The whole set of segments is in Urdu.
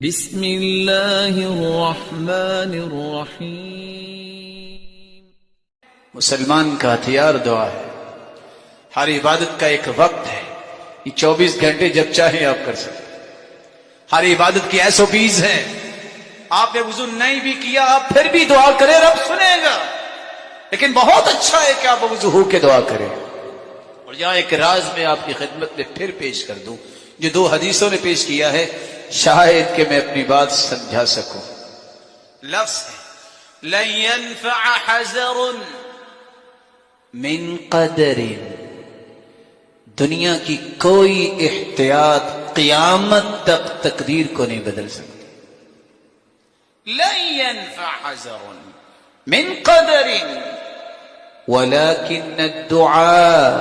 بسم اللہ الرحمن الرحیم۔ مسلمان کا ہتھیار دعا ہے۔ ہر عبادت کا ایک وقت ہے، یہ 24 گھنٹے جب چاہیں آپ کر سکتے۔ ہر عبادت کی SOPs ہیں۔ آپ نے وضو نہیں بھی کیا آپ پھر بھی دعا کریں، رب سنے گا، لیکن بہت اچھا ہے کہ آپ وضو ہو کے دعا کریں۔ اور یہاں ایک راز میں آپ کی خدمت میں پھر پیش کر دوں جو 2 حدیثوں نے پیش کیا ہے، شاید کہ میں اپنی بات سمجھا سکوں۔ لفظ ہے لن ينفع حذر من قدر، دنیا کی کوئی احتیاط قیامت تک تقدیر کو نہیں بدل سکتی۔ لن ينفع حذر من قدر ولكن الدعاء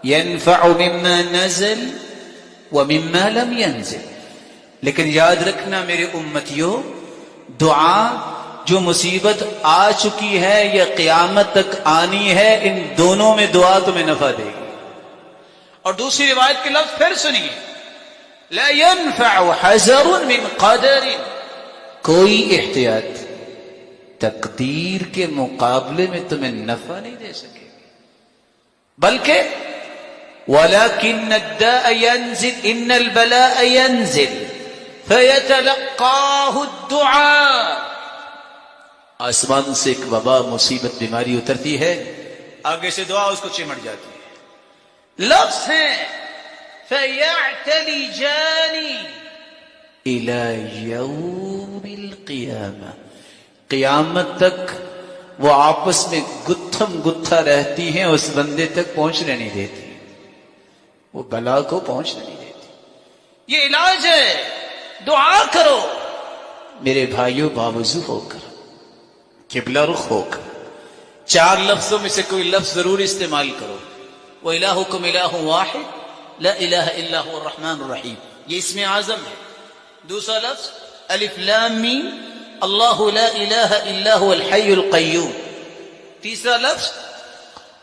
ينفع مما نزل ومما لم ينزل۔ لیکن یاد رکھنا میرے امتیوں، دعا جو مصیبت آ چکی ہے یا قیامت تک آنی ہے، ان دونوں میں دعا تمہیں نفع دے گی۔ اور دوسری روایت کے لفظ پھر سنیے، لا ينفع حذر من قدر، کوئی احتیاط تقدیر کے مقابلے میں تمہیں نفع نہیں دے سکے گی، بلکہ وَلَكِنَّ الدَّاءَ يَنزِلْ إِنَّ الْبَلَاءَ يَنزِلْ فَيَتَلَقَّاهُ الدُّعَاء، آسمان سے ایک وبا مصیبت بیماری اترتی ہے، آگے سے دعا اس کو چمٹ جاتی ہے۔ لفظ ہے فَيَعْتَلِجَانِ إِلَى يَوْمِ الْقِيَامَةِ، قیامت تک وہ آپس میں گتھم گتھا رہتی ہیں، اس بندے تک پہنچنے نہیں دیتی، وہ بلا کو پہنچنے نہیں دیتی۔ یہ علاج ہے، دعا کرو میرے بھائیوں، باوضو ہو کر، قبلہ رخ ہو کر، 4 لفظوں میں سے کوئی لفظ ضرور استعمال کرو۔ وَإِلَٰهُكُمْ إِلَٰهٌ وَاحِدٌ لَا إِلَٰهَ إِلَّا هُوَ الرَّحْمَٰنُ الرَّحِيمُ، یہ اسم اعظم ہے۔ دوسرا لفظ الف لام میم اللہ لا الہ الا هو الحی القیوم۔ تیسرا لفظ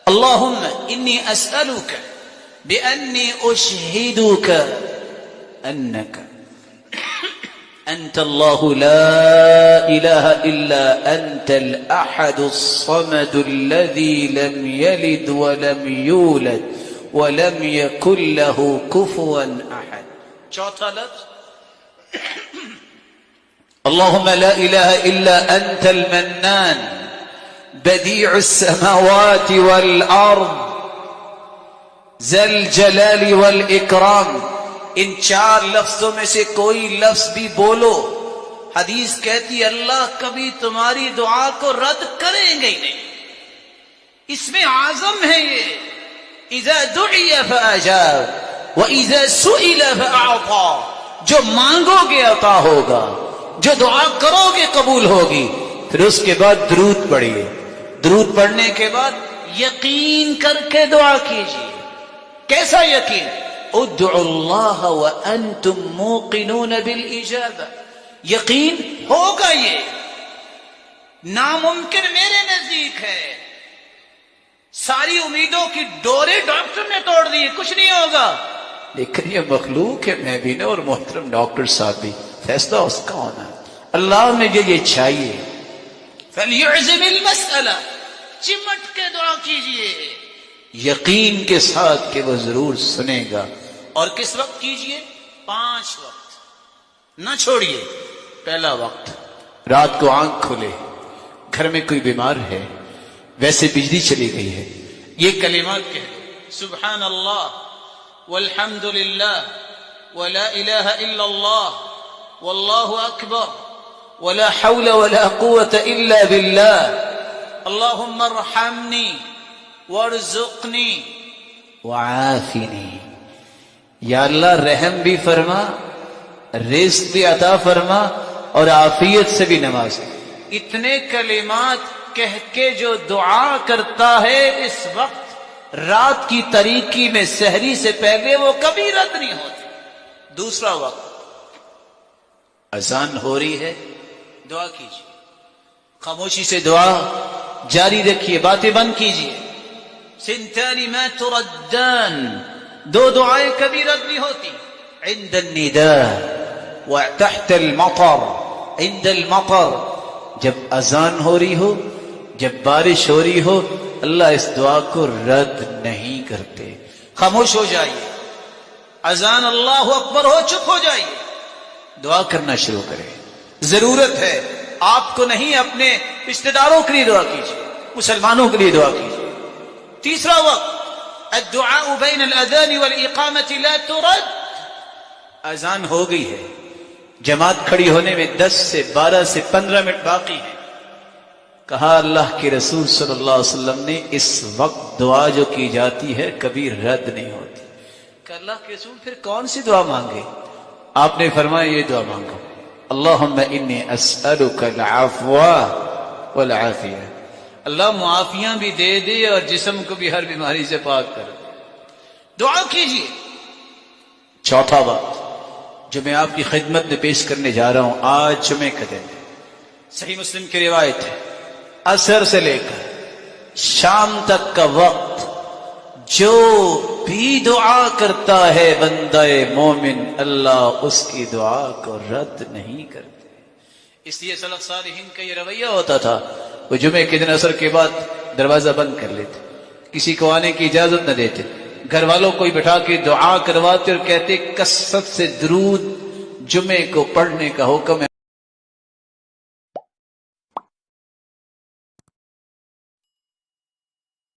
اللہم انی اسألک بأنی اشہدک انک انت اللہ لا الہ الا انت الاحد الصمد الذی لم یلد ولم یولد ولم یکن له کفوا احد۔ چوتھا لفظ اللهم لا إله إلا أنت المنان بديع السماوات والأرض ذا الجلال والإكرام۔ ان 4 لفظوں میں سے کوئی لفظ بھی بولو، حدیث کہتی اللہ کبھی تمہاری دعا کو رد کریں گے ہی نہیں۔ اس میں اعظم ہے یہ، اذا دعی فاجاب واذا سئل فاعطى، جو مانگو گے عطا ہوگا، جو دعا کرو گے قبول ہوگی۔ پھر اس کے بعد درود پڑھیے، درود پڑھنے کے بعد یقین کر کے دعا کیجیے۔ کیسا یقین؟ ادعوا اللہ وانتم موقنون بالاجابہ، یقین ہوگا، یہ ناممکن میرے نزدیک ہے۔ ساری امیدوں کی ڈورے ڈاکٹر نے توڑ دی، کچھ نہیں ہوگا، لیکن یہ مخلوق ہے، میں بھی نہ اور محترم ڈاکٹر صاحب بھی، فیصلہ اس کا ہونا ہے۔ اللہ میں یہ چاہیے، فَلْيُعْزِمِ الْمَسْأَلَةَ، چمٹ کے دعا کیجئے یقین کے ساتھ کہ وہ ضرور سنے گا۔ اور کس وقت کیجئے؟ 5 وقت نہ چھوڑیے۔ پہلا وقت رات کو آنکھ کھلے، گھر میں کوئی بیمار ہے، ویسے بجلی چلی گئی ہے، یہ کلمات کہہ دو، سبحان اللہ والحمد للہ ولا الہ الا اللہ واللہ اکبر ولا حول ولا قوة الا باللہ اللہم ارحمنی وارزقنی وعافنی، یا اللہ رحم بھی فرما، رزق بھی عطا فرما اور عافیت سے بھی نواز۔ اتنے کلمات کہہ کے جو دعا کرتا ہے اس وقت رات کی تاریکی میں سحری سے پہلے، وہ کبھی رد نہیں ہوتی۔ دوسرا وقت اذان ہو رہی ہے، دعا کیجیے، خاموشی سے دعا جاری رکھیے، باتیں بند کیجیے۔ سنتان ما تردان، 2 دعائیں کبھی رد نہیں ہوتی۔ عند النداء، وتحت المطر عند المطر، جب اذان ہو رہی ہو، جب بارش ہو رہی ہو، اللہ اس دعا کو رد نہیں کرتے۔ خاموش ہو جائیے، اذان اللہ اکبر ہو، چپ ہو جائیے، دعا کرنا شروع کریں۔ ضرورت ہے آپ کو نہیں، اپنے رشتہ داروں کے لیے دعا کیجیے، مسلمانوں کے لیے دعا کیجیے۔ تیسرا وقت الدعاء بین الاذان والاقامت لا ترد، اذان ہو گئی ہے، جماعت کھڑی ہونے میں 10 سے 12 سے 15 منٹ باقی ہے، کہا اللہ کے رسول صلی اللہ علیہ وسلم نے اس وقت دعا جو کی جاتی ہے کبھی رد نہیں ہوتی۔ کہ اللہ کے رسول پھر کون سی دعا مانگے؟ آپ نے فرمایا یہ دعا مانگو، اللہم انی اسألک العفو والعافیہ، اللہ معافیاں بھی دے دے اور جسم کو بھی ہر بیماری سے پاک کر دے، دعا کیجیے۔ چوتھا وقت جو میں آپ کی خدمت میں پیش کرنے جا رہا ہوں آج جمعے کا دن ہے، صحیح مسلم کی روایت ہے، عصر سے لے کر شام تک کا وقت جو بھی دعا کرتا ہے بندہ مومن، اللہ اس کی دعا کو رد نہیں کرتے۔ اس لیے سلف صالحین کا یہ رویہ ہوتا تھا، وہ جمعے کے دن عصر کے بعد دروازہ بند کر لیتے، کسی کو آنے کی اجازت نہ دیتے، گھر والوں کو ہی بٹھا کے دعا کرواتے اور کہتے کثرت سے درود جمعے کو پڑھنے کا حکم ہے۔